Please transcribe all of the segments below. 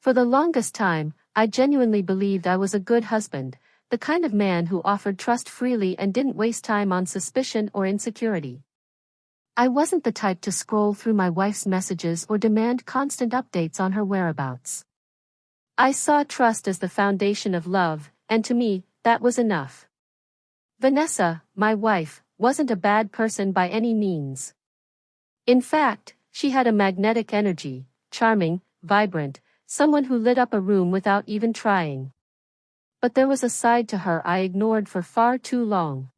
For the longest time, I genuinely believed I was a good husband, the kind of man who offered trust freely and didn't waste time on suspicion or insecurity. I wasn't the type to scroll through my wife's messages or demand constant updates on her whereabouts. I saw trust as the foundation of love, and to me, that was enough. Vanessa, my wife, wasn't a bad person by any means. In fact, she had a magnetic energy, charming, vibrant, someone who lit up a room without even trying. But there was a side to her I ignored for far too long.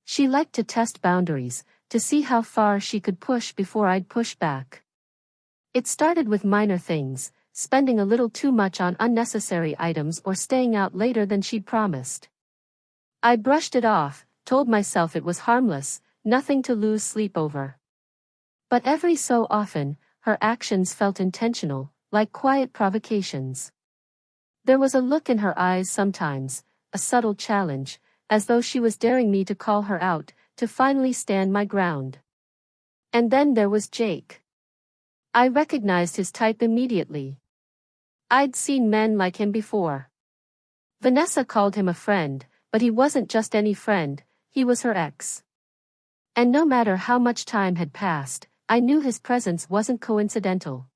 She liked to test boundaries, to see how far she could push before I'd push back. It started with minor things, spending a little too much on unnecessary items or staying out later than she'd promised. I brushed it off, told myself it was harmless, nothing to lose sleep over. But every so often, her actions felt intentional, like quiet provocations. There was a look in her eyes sometimes, a subtle challenge, as though she was daring me to call her out, to finally stand my ground. And then there was Jake. I recognized his type immediately. I'd seen men like him before. Vanessa called him a friend, but he wasn't just any friend, he was her ex. And no matter how much time had passed, I knew his presence wasn't coincidental.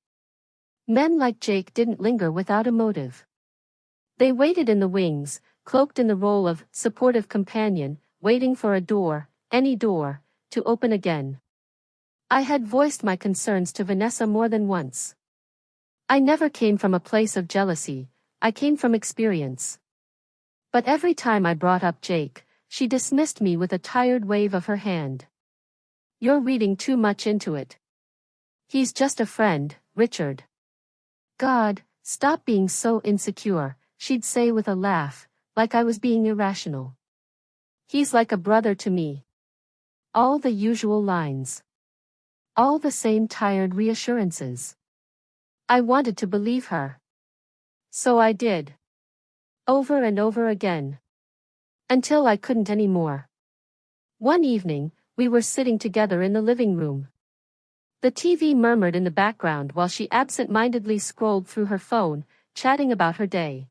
Men like Jake didn't linger without a motive. They waited in the wings, cloaked in the role of supportive companion, waiting for a door, any door, to open again. I had voiced my concerns to Vanessa more than once. I never came from a place of jealousy, I came from experience. But every time I brought up Jake, she dismissed me with a tired wave of her hand. You're reading too much into it. He's just a friend, Richard. God, stop being so insecure, she'd say with a laugh, like I was being irrational. He's like a brother to me. All the usual lines. All the same tired reassurances. I wanted to believe her. So I did. Over and over again. Until I couldn't anymore. One evening, we were sitting together in the living room. The TV murmured in the background while she absent-mindedly scrolled through her phone, chatting about her day.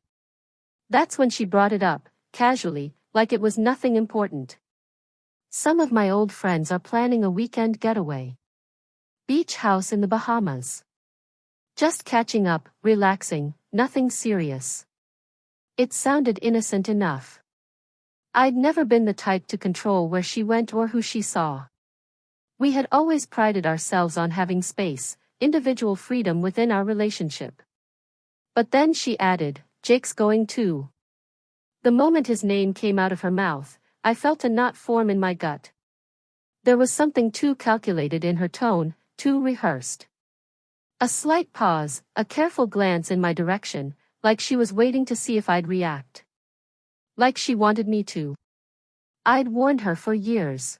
That's when she brought it up, casually, like it was nothing important. Some of my old friends are planning a weekend getaway. Beach house in the Bahamas. Just catching up, relaxing, nothing serious. It sounded innocent enough. I'd never been the type to control where she went or who she saw. We had always prided ourselves on having space, individual freedom within our relationship. But then she added, Jake's going too. The moment his name came out of her mouth, I felt a knot form in my gut. There was something too calculated in her tone, too rehearsed. A slight pause, a careful glance in my direction, like she was waiting to see if I'd react. Like she wanted me to. I'd warned her for years.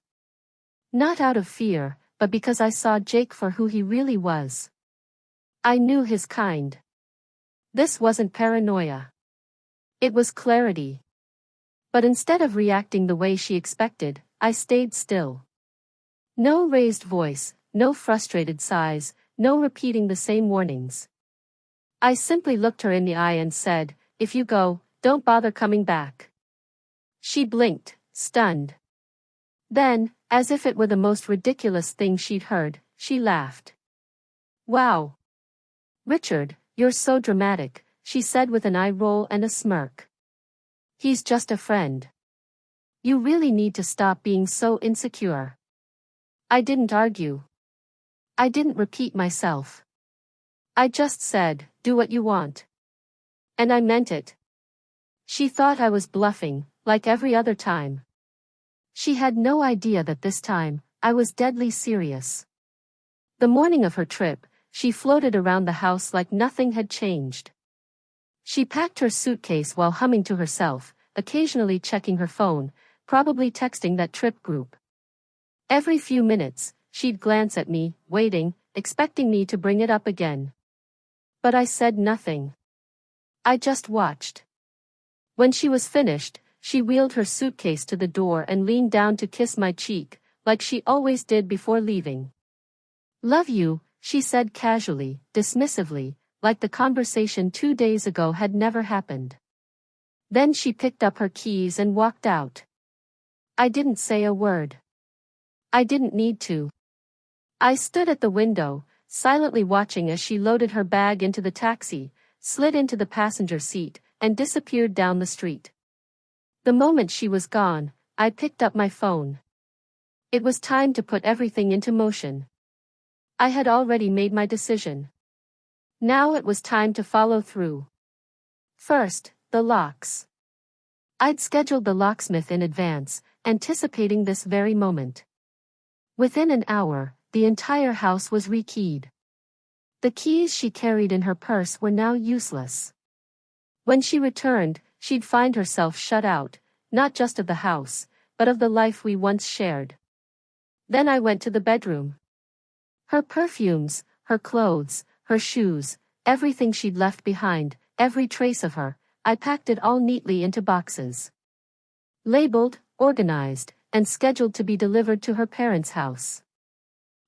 Not out of fear, but because I saw Jake for who he really was. I knew his kind. This wasn't paranoia. It was clarity. But instead of reacting the way she expected, I stayed still. No raised voice, no frustrated sighs, no repeating the same warnings. I simply looked her in the eye and said, if you go, don't bother coming back. She blinked, stunned. Then, as if it were the most ridiculous thing she'd heard, she laughed. Wow. Richard, you're so dramatic, she said with an eye roll and a smirk. He's just a friend. You really need to stop being so insecure. I didn't argue. I didn't repeat myself. I just said, do what you want. And I meant it. She thought I was bluffing, like every other time. She had no idea that this time, I was deadly serious. The morning of her trip, she floated around the house like nothing had changed. She packed her suitcase while humming to herself, occasionally checking her phone, probably texting that trip group. Every few minutes, she'd glance at me, waiting, expecting me to bring it up again. But I said nothing. I just watched. When she was finished, she wheeled her suitcase to the door and leaned down to kiss my cheek, like she always did before leaving. Love you, she said casually, dismissively, like the conversation 2 days ago had never happened. Then she picked up her keys and walked out. I didn't say a word. I didn't need to. I stood at the window, silently watching as she loaded her bag into the taxi, slid into the passenger seat, and disappeared down the street. The moment she was gone, I picked up my phone. It was time to put everything into motion. I had already made my decision. Now it was time to follow through. First, the locks. I'd scheduled the locksmith in advance, anticipating this very moment. Within an hour, the entire house was rekeyed. The keys she carried in her purse were now useless. When she returned, she'd find herself shut out, not just of the house, but of the life we once shared. Then I went to the bedroom. Her perfumes, her clothes, her shoes, everything she'd left behind, every trace of her, I packed it all neatly into boxes. Labeled, organized, and scheduled to be delivered to her parents' house.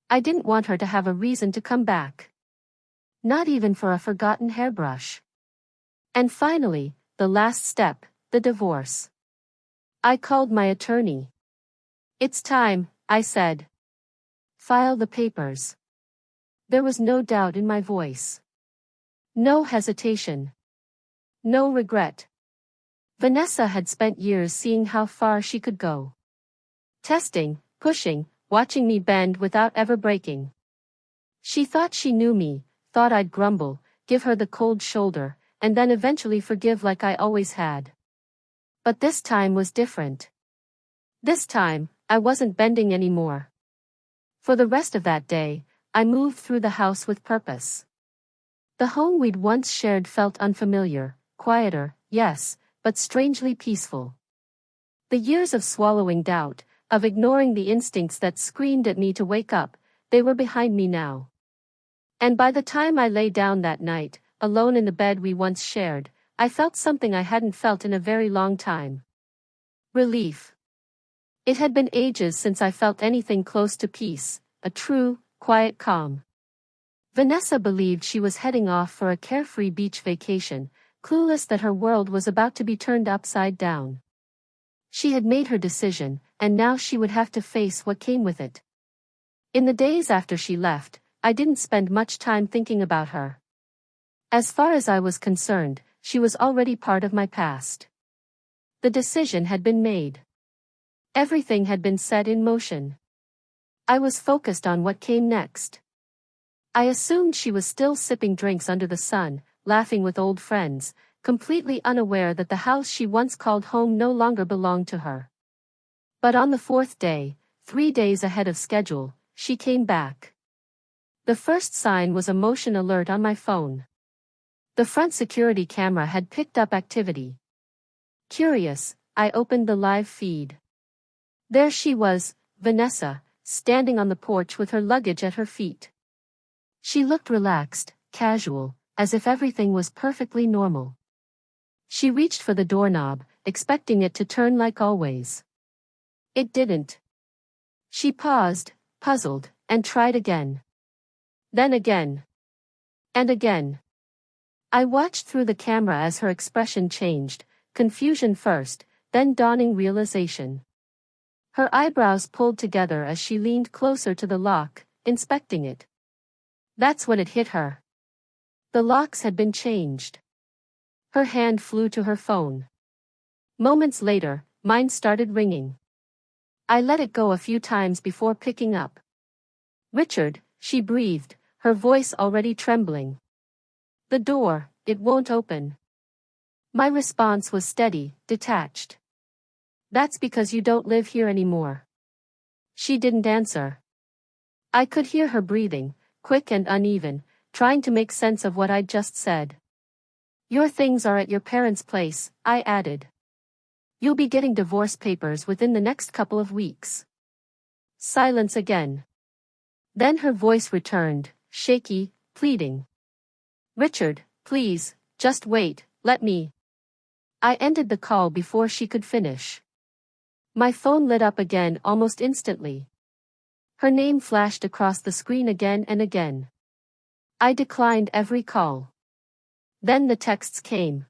I didn't want her to have a reason to come back. Not even for a forgotten hairbrush. And finally, the last step, the divorce. I called my attorney. It's time, I said. File the papers. There was no doubt in my voice. No hesitation. No regret. Vanessa had spent years seeing how far she could go. Testing, pushing, watching me bend without ever breaking. She thought she knew me, thought I'd grumble, give her the cold shoulder, and then eventually forgive like I always had. But this time was different. This time, I wasn't bending anymore. For the rest of that day, I moved through the house with purpose. The home we'd once shared felt unfamiliar, quieter, yes, but strangely peaceful. The years of swallowing doubt, of ignoring the instincts that screamed at me to wake up, they were behind me now. And by the time I lay down that night, alone in the bed we once shared, I felt something I hadn't felt in a very long time. Relief. It had been ages since I felt anything close to peace, a true, quiet calm. Vanessa believed she was heading off for a carefree beach vacation, clueless that her world was about to be turned upside down. She had made her decision, and now she would have to face what came with it. In the days after she left, I didn't spend much time thinking about her. As far as I was concerned, she was already part of my past. The decision had been made. Everything had been set in motion. I was focused on what came next. I assumed she was still sipping drinks under the sun, laughing with old friends, completely unaware that the house she once called home no longer belonged to her. But on the fourth day, 3 days ahead of schedule, she came back. The first sign was a motion alert on my phone. The front security camera had picked up activity. Curious, I opened the live feed. There she was, Vanessa, standing on the porch with her luggage at her feet. She looked relaxed, casual, as if everything was perfectly normal. She reached for the doorknob, expecting it to turn like always. It didn't. She paused, puzzled, and tried again. Then again. And again. I watched through the camera as her expression changed, confusion first, then dawning realization. Her eyebrows pulled together as she leaned closer to the lock, inspecting it. That's when it hit her. The locks had been changed. Her hand flew to her phone. Moments later, mine started ringing. I let it go a few times before picking up. Richard, she breathed, her voice already trembling. The door, it won't open. My response was steady, detached. That's because you don't live here anymore. She didn't answer. I could hear her breathing, quick and uneven, trying to make sense of what I'd just said. Your things are at your parents' place, I added. You'll be getting divorce papers within the next couple of weeks. Silence again. Then her voice returned, shaky, pleading. Richard, please, just wait, let me. I ended the call before she could finish. My phone lit up again almost instantly. Her name flashed across the screen again and again. I declined every call. Then the texts came.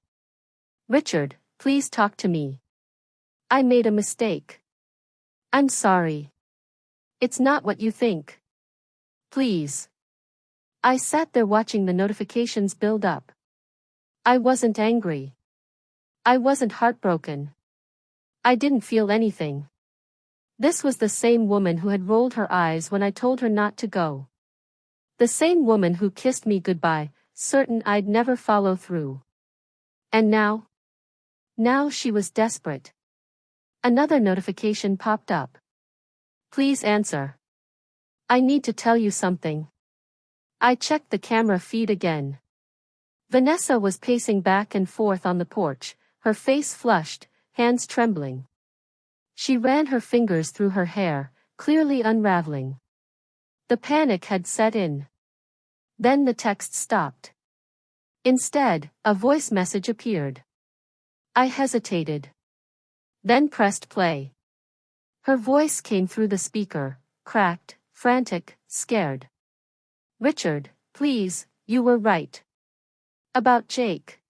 Richard, please talk to me. I made a mistake. I'm sorry. It's not what you think. Please. I sat there watching the notifications build up. I wasn't angry. I wasn't heartbroken. I didn't feel anything. This was the same woman who had rolled her eyes when I told her not to go. The same woman who kissed me goodbye, certain I'd never follow through. And now? Now she was desperate. Another notification popped up. Please answer. I need to tell you something. I checked the camera feed again. Vanessa was pacing back and forth on the porch, her face flushed, hands trembling. She ran her fingers through her hair, clearly unraveling. The panic had set in. Then the text stopped. Instead, a voice message appeared. I hesitated. Then pressed play. Her voice came through the speaker, cracked, frantic, scared. Richard, please, you were right. About Jake.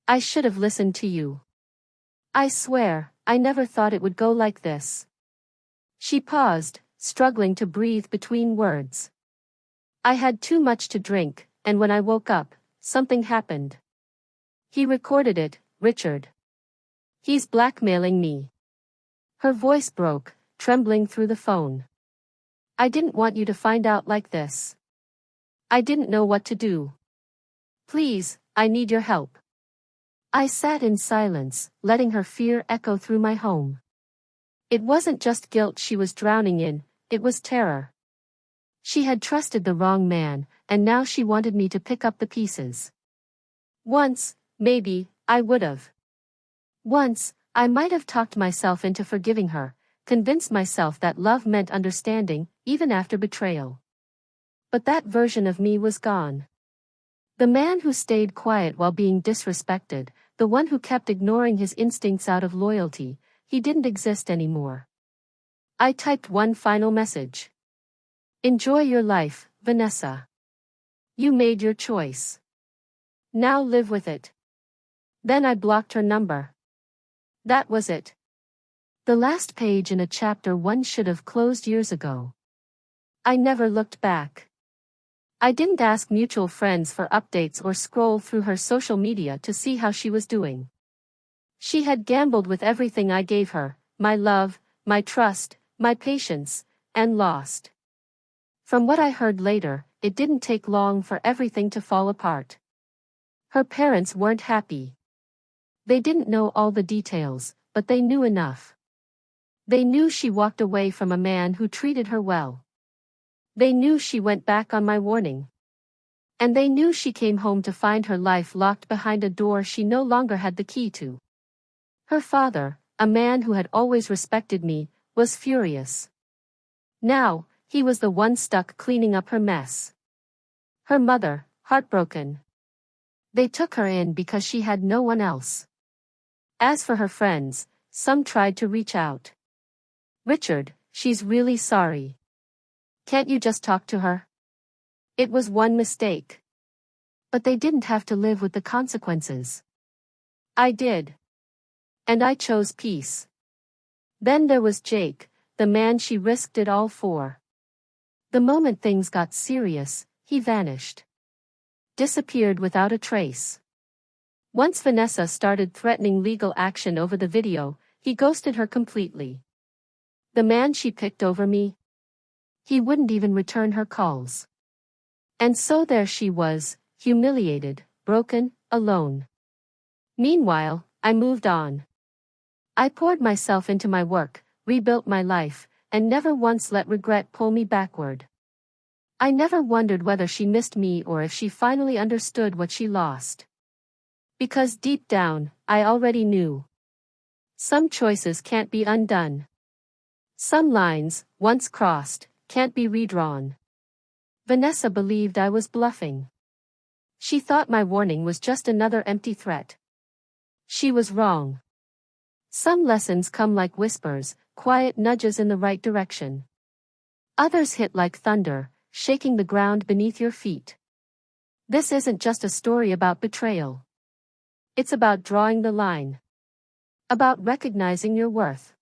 I should have listened to you. I swear, I never thought it would go like this. She paused, struggling to breathe between words. I had too much to drink, and when I woke up, something happened. He recorded it, Richard. He's blackmailing me. Her voice broke, trembling through the phone. I didn't want you to find out like this. I didn't know what to do. Please, I need your help. I sat in silence, letting her fear echo through my home. It wasn't just guilt she was drowning in, it was terror. She had trusted the wrong man, and now she wanted me to pick up the pieces. Once, maybe, I would have. Once, I might have talked myself into forgiving her, convinced myself that love meant understanding, even after betrayal. But that version of me was gone. The man who stayed quiet while being disrespected, the one who kept ignoring his instincts out of loyalty, he didn't exist anymore. I typed one final message. Enjoy your life, Vanessa. You made your choice. Now live with it. Then I blocked her number. That was it. The last page in a chapter one should have closed years ago. I never looked back. I didn't ask mutual friends for updates or scroll through her social media to see how she was doing. She had gambled with everything I gave her, my love, my trust, my patience, and lost. From what I heard later, it didn't take long for everything to fall apart. Her parents weren't happy. They didn't know all the details, but they knew enough. They knew she walked away from a man who treated her well. They knew she went back on my warning. And they knew she came home to find her life locked behind a door she no longer had the key to. Her father, a man who had always respected me, was furious. Now, he was the one stuck cleaning up her mess. Her mother, heartbroken. They took her in because she had no one else. As for her friends, some tried to reach out. Richard, she's really sorry. Can't you just talk to her? It was one mistake. But they didn't have to live with the consequences. I did. And I chose peace. Then there was Jake, the man she risked it all for. The moment things got serious, he vanished. Disappeared without a trace. Once Vanessa started threatening legal action over the video, he ghosted her completely. The man she picked over me? He wouldn't even return her calls. And so there she was, humiliated, broken, alone. Meanwhile, I moved on. I poured myself into my work, rebuilt my life, and never once let regret pull me backward. I never wondered whether she missed me or if she finally understood what she lost. Because deep down, I already knew. Some choices can't be undone. Some lines, once crossed, can't be redrawn. Vanessa believed I was bluffing. She thought my warning was just another empty threat. She was wrong. Some lessons come like whispers, quiet nudges in the right direction. Others hit like thunder, shaking the ground beneath your feet. This isn't just a story about betrayal. It's about drawing the line. About recognizing your worth.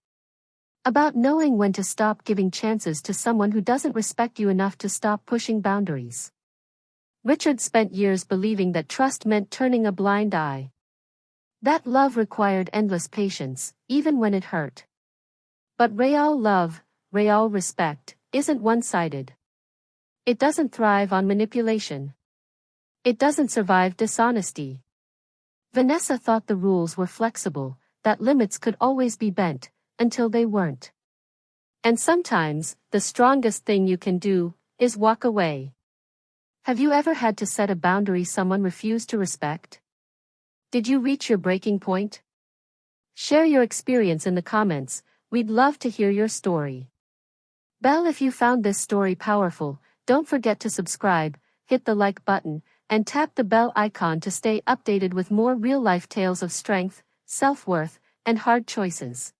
About knowing when to stop giving chances to someone who doesn't respect you enough to stop pushing boundaries. Richard spent years believing that trust meant turning a blind eye. That love required endless patience, even when it hurt. But real love, real respect, isn't one-sided. It doesn't thrive on manipulation. It doesn't survive dishonesty. Vanessa thought the rules were flexible, that limits could always be bent, until they weren't. And sometimes, the strongest thing you can do, is walk away. Have you ever had to set a boundary someone refused to respect? Did you reach your breaking point? Share your experience in the comments, we'd love to hear your story. If you found this story powerful, don't forget to subscribe, hit the like button, and tap the bell icon to stay updated with more real-life tales of strength, self-worth, and hard choices.